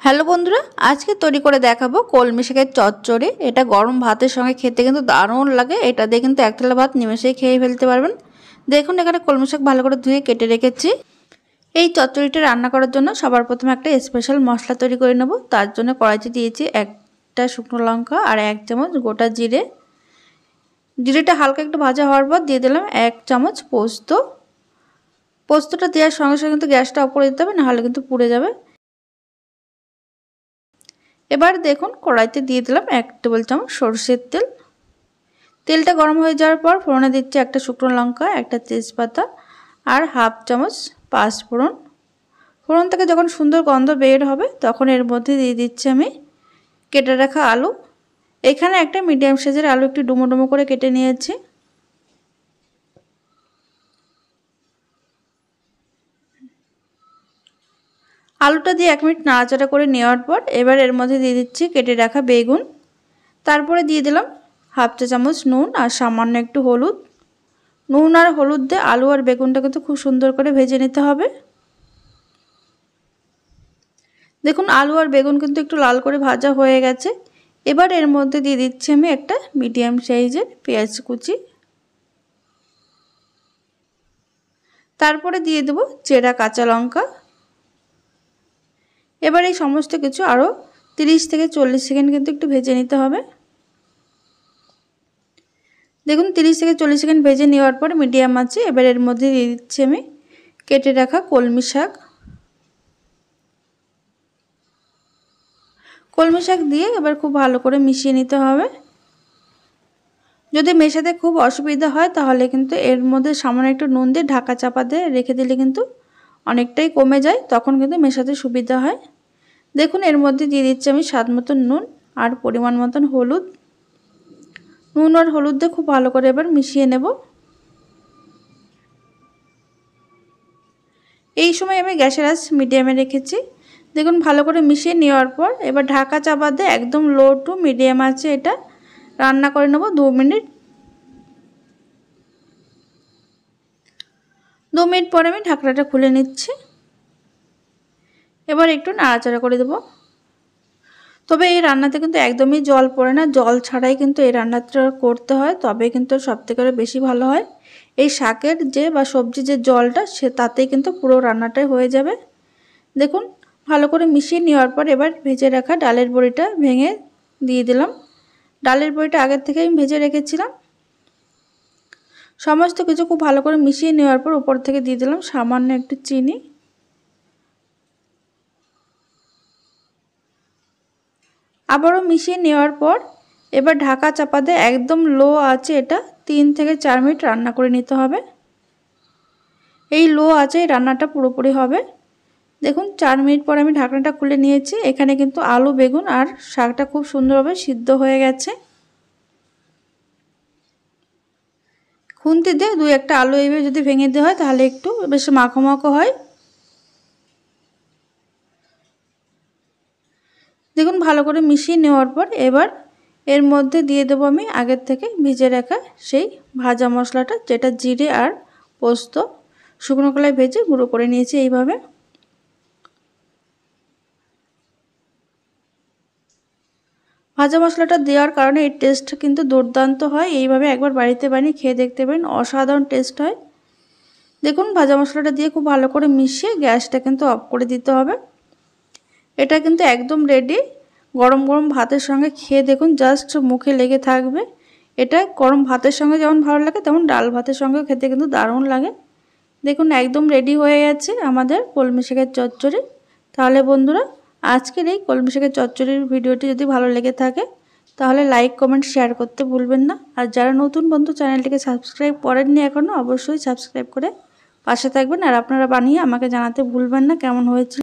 Hello বন্ধুরা, আজকে তৈরি করে দেখাবো কলমি শাকের চচ্চড়ি। এটা গরম ভাতের সঙ্গে খেতে কিন্তু দারুণ লাগে। এটা দিয়ে কিন্তু এক থালা ভাত নিমেষেই খেয়ে ফেলতে পারবেন। দেখুন এখানে কলমি শাক ভালো করে ধুয়ে কেটে রেখেছি। এই চচ্চড়িটা রান্না করার জন্য সবার প্রথমে একটা স্পেশাল মশলা তৈরি করে নেব। তার জন্য কড়াইতে দিয়েছি একটা শুকনো লঙ্কা আর 1 চামচ গোটা জিরে। জিরেটা হালকা একটু ভাজা হওয়ার পর দিয়ে দিলাম 1 চামচ পোস্ত। পোস্তটা দেওয়ার সঙ্গে সঙ্গে কিন্তু গ্যাসটা অফ করে দিতে হবে, নাহলে কিন্তু পুড়ে যাবে। এবার দেখুন কড়াইতে দিয়ে দিলাম 1 টেবিল চামচ সরষের তেল। তেলটা গরম হয়ে যাওয়ার পর ফোড়নে দিচ্ছি একটা শুকনো লঙ্কা, একটা তেজপাতা আর 1/2 চামচ পাঁচফোড়ন। ফোড়ন থেকে যখন সুন্দর গন্ধ বের হবে তখন এর মধ্যে দিয়ে দিচ্ছি আমি কেটে রাখা আলু। এখানে একটা মিডিয়াম সাইজের আলু একটু ডুমো ডুমো করে কেটে নিয়েছি। আলুটা দিয়ে 1 মিনিট নাড়াচাড়া করে নেওয়ার পর এবার এর মধ্যে দিয়ে দিচ্ছি কেটে রাখা বেগুন। তারপরে দিয়ে দিলাম 1/2 চা চামচ নুন আর সামান্য একটু হলুদ। নুন আর হলুদ দিয়ে আলু আর বেগুনটা কিন্তু খুব সুন্দর করে ভেজে নিতে হবে। দেখুন আলু আর বেগুন কিন্তু একটু লাল করে ভাজা হয়ে গেছে। এবার এর মধ্যে দিয়ে দিচ্ছি আমি একটা মিডিয়াম সাইজের পেঁয়াজ কুচি। তারপরে দিয়ে দেব চেরা কাঁচা লঙ্কা। এবার এই সমস্ত কিছু আরও 30 থেকে 40 সেকেন্ড কিন্তু একটু ভেজে নিতে হবে। দেখুন 30 থেকে 40 সেকেন্ড ভেজে নেওয়ার পর মিডিয়াম আছে এবার এর মধ্যে দিয়ে দিচ্ছি আমি কেটে রাখা কলমি শাক। কলমি শাক দিয়ে এবার খুব ভালো করে মিশিয়ে নিতে হবে। যদি মেশাতে খুব অসুবিধা হয় তাহলে কিন্তু এর মধ্যে সামান্য একটু নুন দিয়ে ঢাকা চাপা দিয়ে রেখে দিলে কিন্তু অনেকটাই কমে যায়, তখন কিন্তু মেশাতে সুবিধা হয়। দেখুন এর মধ্যে দিয়ে দিচ্ছি আমি স্বাদ মতন নুন আর পরিমাণ মতন হলুদ। নুন আর হলুদ দিয়ে খুব ভালো করে এবার মিশিয়ে নেব। এই সময় আমি গ্যাসের আঁচ মিডিয়ামে রেখেছি। দেখুন ভালো করে মিশিয়ে নেওয়ার পর এবার ঢাকা চাপা দিয়ে একদম লো টু মিডিয়াম আছে এটা রান্না করে নেব 2 মিনিট। 2 মিনিট পরে আমি ঢাকনাটা খুলে নিচ্ছি। এবার একটু নাড়াচাড়া করে দেব। তবে এই রান্নাতে কিন্তু একদমই জল পড়ে না, জল ছাড়াই কিন্তু এই রান্নাটা করতে হয়, তবে কিন্তু সবথেকে বেশি ভালো হয়। এই শাকের যে বা সবজির যে জলটা সে তাতেই কিন্তু পুরো রান্নাটাই হয়ে যাবে। দেখুন ভালো করে মিশিয়ে নেওয়ার পর এবার ভেজে রাখা ডালের বড়িটা ভেঙে দিয়ে দিলাম। ডালের বড়িটা আগের থেকে আমি ভেজে রেখেছিলাম। সমস্ত কিছু খুব ভালো করে মিশিয়ে নেওয়ার পর উপর থেকে দিয়ে দিলাম সামান্য একটু চিনি। আবারও মিশিয়ে নেওয়ার পর এবার ঢাকা চাপা দিয়ে একদম লো আছে এটা 3 থেকে 4 মিনিট রান্না করে নিতে হবে। এই লো আছে রান্নাটা পুরোপুরি হবে। দেখুন 4 মিনিট পর আমি ঢাকনাটা খুলে নিয়েছি। এখানে কিন্তু আলু বেগুন আর শাকটা খুব সুন্দরভাবে সিদ্ধ হয়ে গেছে। খুন্তি দিয়ে 2-1টা আলু এইভাবে যদি ভেঙে দেওয়া হয় তাহলে একটু বেশ মাখো মাখো হয়। দেখুন ভালো করে মিশিয়ে নেওয়ার পর এবার এর মধ্যে দিয়ে দেবো আমি আগের থেকে ভেজে রাখা সেই ভাজা মশলাটা, যেটা জিরে আর পোস্ত শুকনো কলায় ভেজে গুঁড়ো করে নিয়েছি। এইভাবে ভাজা মশলাটা দেওয়ার কারণে এর টেস্ট কিন্তু দুর্দান্ত হয়। এইভাবে একবার বাড়িতে বানিয়ে খেয়ে দেখতে পারেন, অসাধারণ টেস্ট হয়। দেখুন ভাজা মশলাটা দিয়ে খুব ভালো করে মিশিয়ে গ্যাসটা কিন্তু অফ করে দিতে হবে। এটা কিন্তু একদম রেডি। গরম গরম ভাতের সঙ্গে খেয়ে দেখুন, জাস্ট মুখে লেগে থাকবে। এটা গরম ভাতের সঙ্গে যেমন ভালো লাগে তেমন ডাল ভাতের সঙ্গে খেতে কিন্তু দারুণ লাগে। দেখুন একদম রেডি হয়ে গেছে আমাদের কলমি শাকের চচ্চড়ি। তাহলে বন্ধুরা আজকের এই কলমি শাকের চচ্চড়ির ভিডিওটি যদি ভালো লেগে থাকে তাহলে লাইক কমেন্ট শেয়ার করতে ভুলবেন না। আর যারা নতুন বন্ধু চ্যানেলটিকে সাবস্ক্রাইব করেননি এখনও অবশ্যই সাবস্ক্রাইব করে পাশে থাকবেন। আর আপনারা বানিয়ে আমাকে জানাতে ভুলবেন না কেমন হয়েছিল।